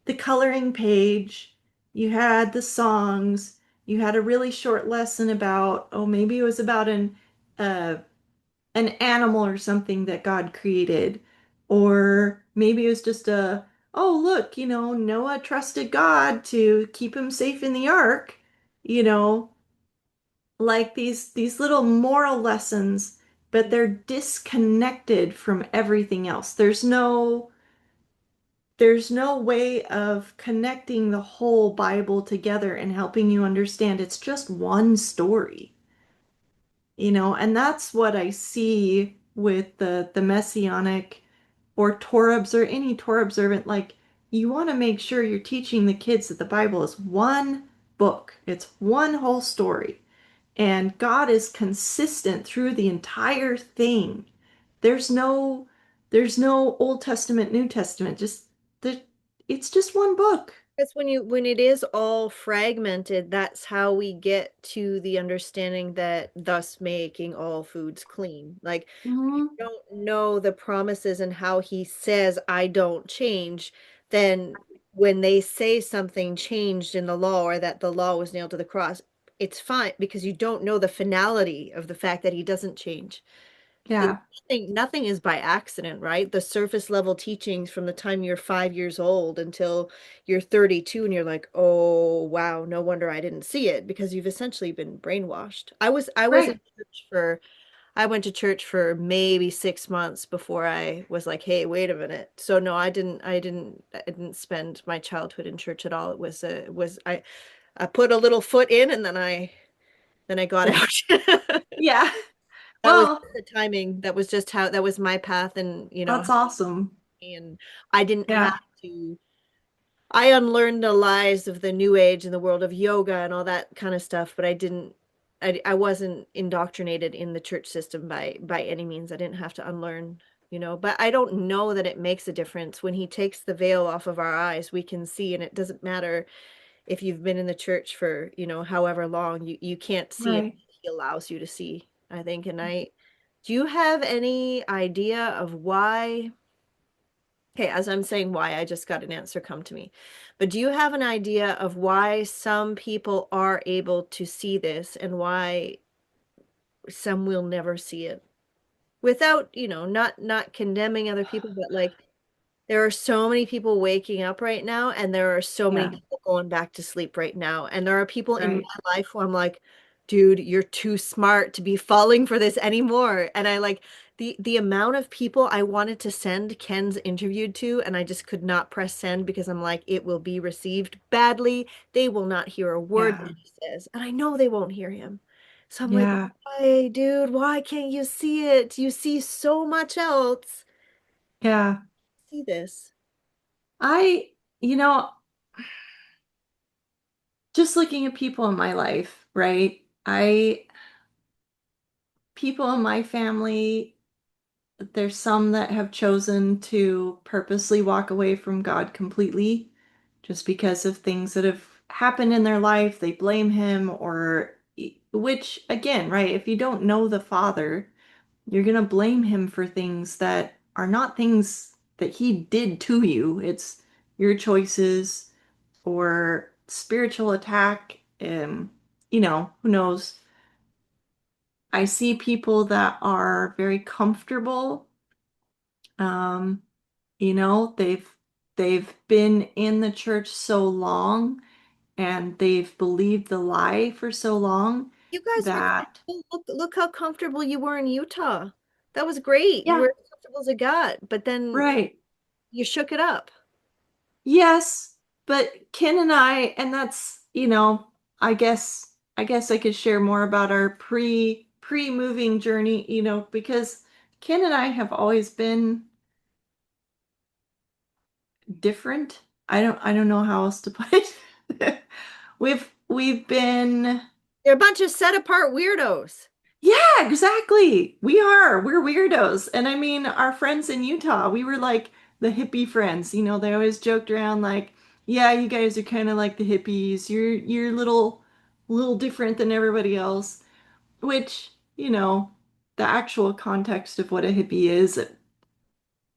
the coloring page, you had the songs, you had a really short lesson about, oh, maybe it was about uh an animal or something that God created. Or maybe it was just oh, look, Noah trusted God to keep him safe in the ark, you know, like these little moral lessons, but they're disconnected from everything else. There's no way of connecting the whole Bible together and helping you understand it's just one story. And that's what I see with the Messianic or Torah observant, any Torah observant. Like, you want to make sure you're teaching the kids that the Bible is one book. It's one whole story. And God is consistent through the entire thing. There's no there's no Old Testament, New Testament. The, it's just one book. That's when it is all fragmented, that's how we get to the understanding that thus making all foods clean. Like you Hmm. don't know the promises and how he says I don't change, then when they say something changed in the law or that the law was nailed to the cross, it's fine because you don't know the finality of the fact that he doesn't change. That Yeah, nothing is by accident, right? The surface level teachings from the time you're 5 years old until you're 32 and you're like, oh wow, no wonder I didn't see it because you've essentially been brainwashed. I was in right. church for I went to church for maybe 6 months before I was like, hey, wait a minute. So no, I didn't spend my childhood in church at all. I put a little foot in and then I got Yeah. out. Yeah. That was Well, the timing. That was just how that was my path and that's awesome. and I didn't have Yeah. to I unlearned the lies of the new age and the world of yoga and all that kind of stuff, but I wasn't indoctrinated in the church system by any means. I didn't have to unlearn, but I don't know that it makes a difference when he takes the veil off of our eyes. We can see, and it doesn't matter if you've been in the church for, however long, you can't see it. Right. He allows you to see, I think. Do you have any idea of why? Okay, as I'm saying why, I just got an answer come to me. But do you have an idea of why some people are able to see this and why some will never see it? Without, not condemning other people, but like There are so many people waking up right now, and there are so many Yeah, people going back to sleep right now. And there are people in right. my life who I'm like, dude, you're too smart to be falling for this anymore. And I like the amount of people I wanted to send Ken's interviewed to, and I just could not press send because I'm like, it will be received badly. They will not hear a word that Yeah, he says, and I know they won't hear him. So I'm like, yeah, why, dude? Why can't you see it? You see so much else. yeah. See this. I, you know, just looking at people in my life, right? People in my family, there's some that have chosen to purposely walk away from God completely just because of things that have happened in their life. They blame him or, which again, right? If you don't know the Father, you're going to blame him for things that are not things that he did to you. It's your choices or spiritual attack. Who knows? I see people that are very comfortable. Um, they've been in the church so long and they've believed the lie for so long You guys were that, comfortable. Look how comfortable you were in Utah. That was great. You yeah, were as comfortable as it got, but then right. you shook it up. Yes, but Ken and and that's, I guess I could share more about our pre-moving journey, because Ken and I have always been different. I don't know how else to put it. We've been. You're a bunch of set apart weirdos. Yeah, exactly. We're weirdos. And I mean, our friends in Utah, we were like the hippie friends. They always joked around like, yeah, you guys are kind of like the hippies. You're little different than everybody else, which, the actual context of what a hippie is,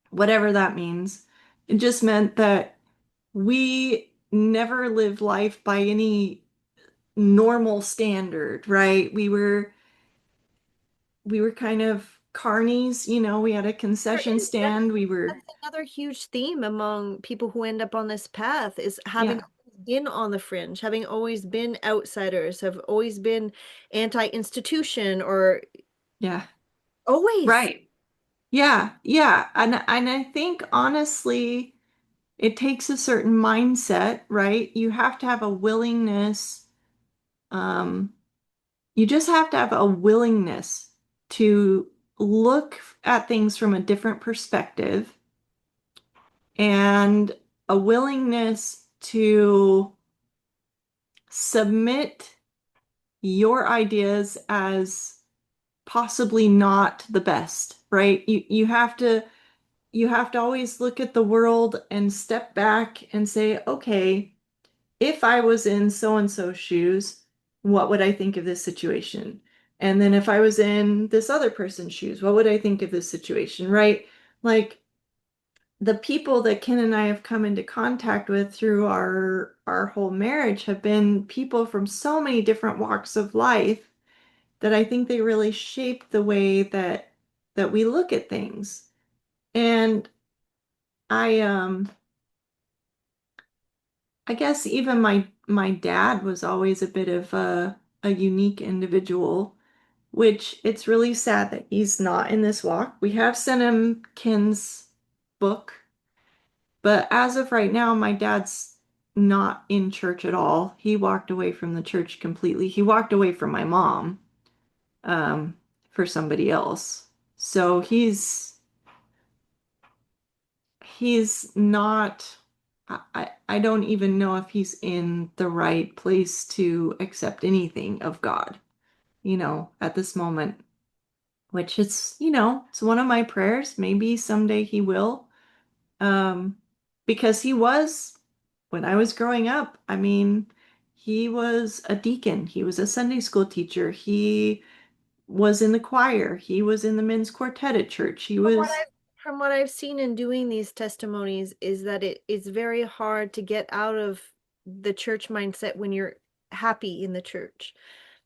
whatever that means, it just meant that we never lived life by any normal standard, right? We were kind of carnies, we had a There concession is. That's stand. We were, that's another huge theme among people who end up on this path is having yeah, always been on the fringe, having always been outsiders, have always been anti-institution or yeah, always. right. Yeah, yeah. And I think honestly, it takes a certain mindset, right? You have to have a willingness, um, you just have to have a willingness to look at things from a different perspective and a willingness to submit your ideas as possibly not the best, right? You have to always look at the world and step back and say, okay, if I was in so and so's shoes, what would I think of this situation? And then if I was in this other person's shoes, what would I think of this situation, right? Like the people that Ken and I have come into contact with through our whole marriage have been people from so many different walks of life that I think they really shape the way that we look at things. And I guess even my dad was always a bit of a unique individual, which it's really sad that he's not in this walk. We have sent him Ken's book, but as of right now, my dad's not in church at all. He walked away from the church completely. He walked away from my mom, um, for somebody else. So he's not. I don't even know if he's in the right place to accept anything of God, at this moment, which it's one of my prayers. Maybe someday he will. Um, because he was, when I was growing up, I mean, he was a deacon, he was a Sunday school teacher, he was in the choir, he was in the men's quartet at church, he From what was, I've from what I've seen in doing these testimonies is that it's very hard to get out of the church mindset when you're happy in the church.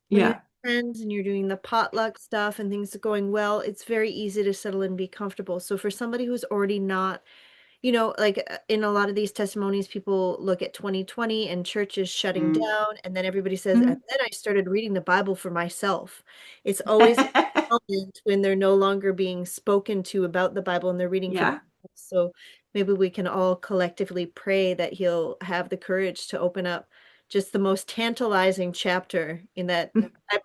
When you have yeah, friends and you're doing the potluck stuff and things are going well, it's very easy to settle and be comfortable. So for somebody who's already not like in a lot of these testimonies, people look at 2020 and churches shutting down, and then everybody says, and Mhm. then I started reading the Bible for myself. It's always a moment when they're no longer being spoken to about the Bible and they're reading for Yeah. themselves. So maybe we can all collectively pray that he'll have the courage to open up just the most tantalizing chapter in that.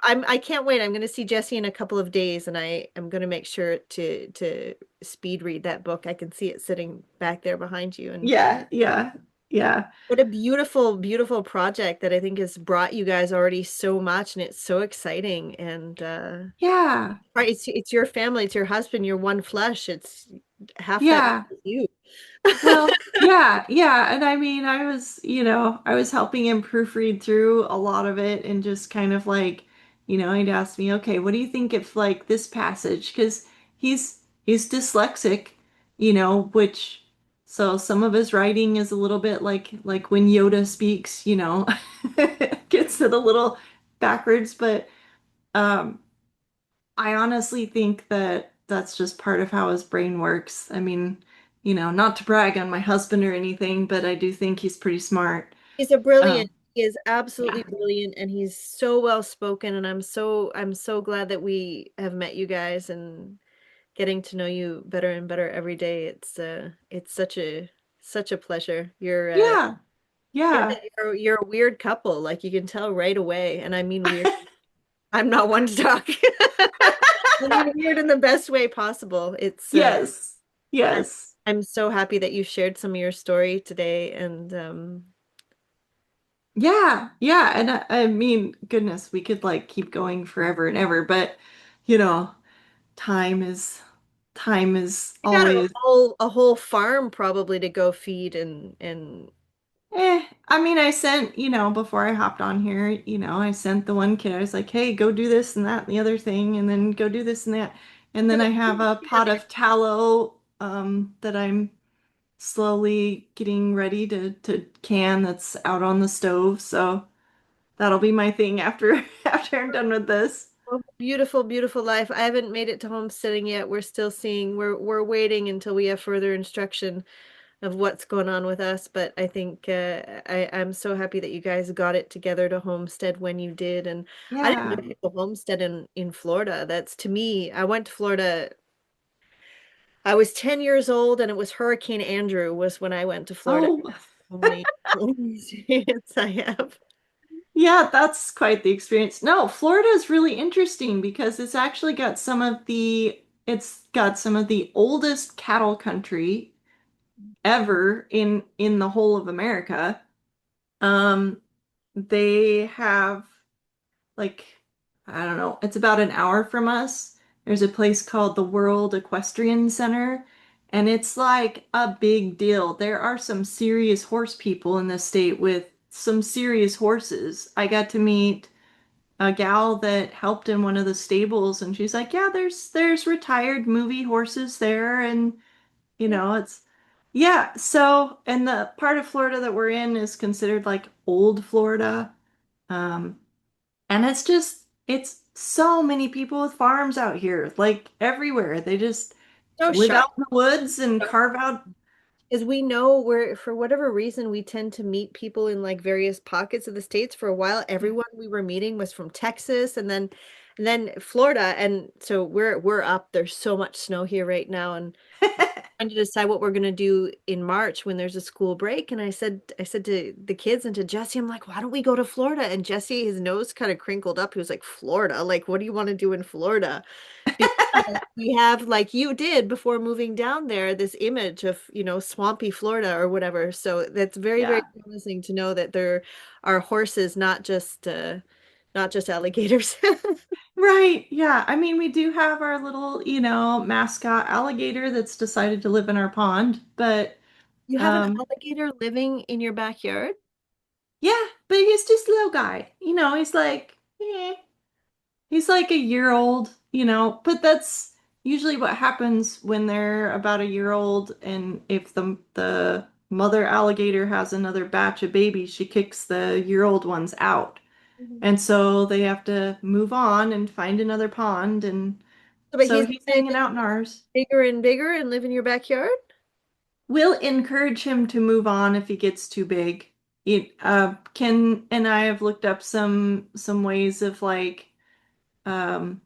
I can't wait. I'm going to see Jesse in a couple of days, and I am going to make sure to speed read that book. I can see it sitting back there behind you, and Yeah, yeah, yeah, what a beautiful, beautiful project that I think has brought you guys already so much, and it's so exciting. And yeah, right, it's your family, it's your husband, you're one flesh. It's half that yeah. is you. Well, yeah, yeah. And I mean, I was helping him proofread through a lot of it and just kind of like, he'd ask me, okay, what do you think of like this passage? Because he's dyslexic, which so some of his writing is a little bit like when Yoda speaks, gets it a little backwards, but um I honestly think that that's just part of how his brain works. I mean, not to brag on my husband or anything, but I do think he's pretty smart. He's a brilliant. Um, He is yeah. absolutely brilliant, and he's so well spoken. And I'm so glad that we have met you guys and getting to know you better and better every day. It's such a pleasure. Yeah. Yeah, Yeah. you're a weird couple. Like you can tell right away, and I mean weird. I'm not one to talk. I mean weird in the best way possible. Yes. I'm Yes. I'm so happy that you shared some of your story today, and Yeah. Yeah. And I mean, goodness, we could like keep going forever and ever, but you know, time is time is you got a always. whole farm probably to go feed and I mean, I sent, before I hopped on here, I sent the one kid, I was like, hey, go do this and that and the other thing, and then go do this and that. And then I have a pot of tallow that I'm slowly getting ready to can that's out on the stove. So that'll be my thing after after I'm done with this. Oh, beautiful, beautiful life. I haven't made it to homesteading yet. We're still seeing, we're waiting until we have further instruction of what's going on with us. But I think I'm so happy that you guys got it together to homestead when you did. And I didn't Yeah. know people homestead in Florida. That's to me, I went to Florida. I was 10 years old and it was Hurricane Andrew was when I went to Florida. Oh, Only experience I have. yeah, that's quite the experience. No, Florida is really interesting because it's got some of the oldest cattle country ever in the whole of America. Um, they have like I don't know, it's about an hour from us. There's a place called the World Equestrian Center, and it's like a big deal. There are some serious horse people in this state with some serious horses. I got to meet a gal that helped in one of the stables, and she's like, "Yeah, there's retired movie horses there, and it's yeah." So, and the part of Florida that we're in is considered like old Florida. Um, and it's so many people with farms out here, like everywhere. They just So live shocked. out in the woods and carve out. Because we know we're, for whatever reason, we tend to meet people in like various pockets of the states. For a while, everyone we were meeting was from Texas and then Florida. And so we're up. There's so much snow here right now. And trying to decide what we're gonna do in March when there's a school break. And I said to the kids and to Jesse, I'm like, why don't we go to Florida? And Jesse, his nose kind of crinkled up. He was like, Florida? Like, what do you want to do in Florida? Because we have, like you did before moving down there, this image of, swampy Florida or whatever. So that's very, very Yeah. promising to know that there are horses, not just alligators. Right. Yeah. I mean, we do have our little, mascot alligator that's decided to live in our pond, but You have an um alligator living in your backyard? yeah, but he's just a little guy. He's like a year old, but that's usually what happens when they're about a year old. And if the mother alligator has another batch of babies, she kicks the year-old ones out. Mhm. And so they have to move on and find another pond. And So, but so he's he's gonna hanging get out in ours. bigger and bigger and live in your backyard? we'll encourage him to move on if he gets too big. Ken and I have looked up some ways of like, um,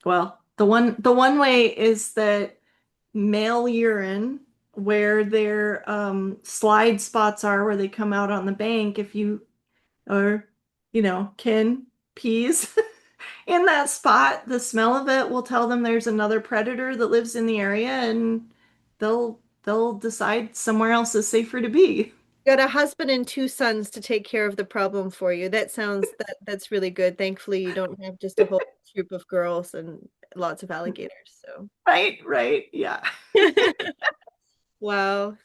well, the one way is that male urine, where their slide spots are, where they come out on the bank, if you or Ken pees in that spot, the smell of it will tell them there's another predator that lives in the area, and they'll decide somewhere else is safer to be. Got a husband and two sons to take care of the problem for you. That's really good. Thankfully, you don't have just a whole troop of girls and lots of alligators. So, Right, right, yeah. wow.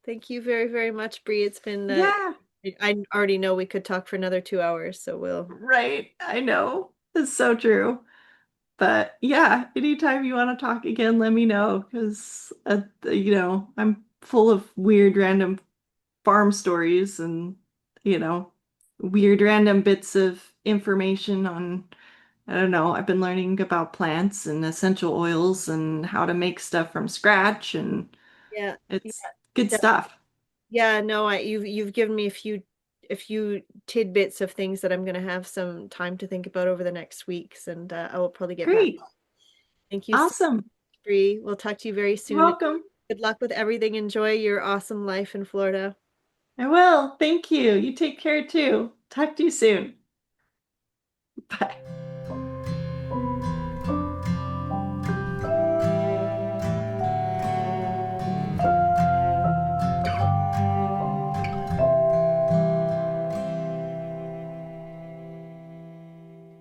Thank you very, very much, Bree. It's been Yeah, I already know we could talk for another 2 hours, so we'll right. I know. It's so true. But yeah, anytime you want to talk again, let me know because I'm full of weird random farm stories and you know weird random bits of information on I don't know. I've been learning about plants and essential oils and how to make stuff from scratch, and yeah. it's good Yeah. stuff. Yeah, no, you've given me a few tidbits of things that I'm gonna have some time to think about over the next weeks, and I will probably get back. Great. Thank you so Awesome. much, Bree. We'll talk to you very You're soon. welcome. Good luck with everything. Enjoy your awesome life in Florida. I will. Thank you. You take care too. Talk to you soon. Bye.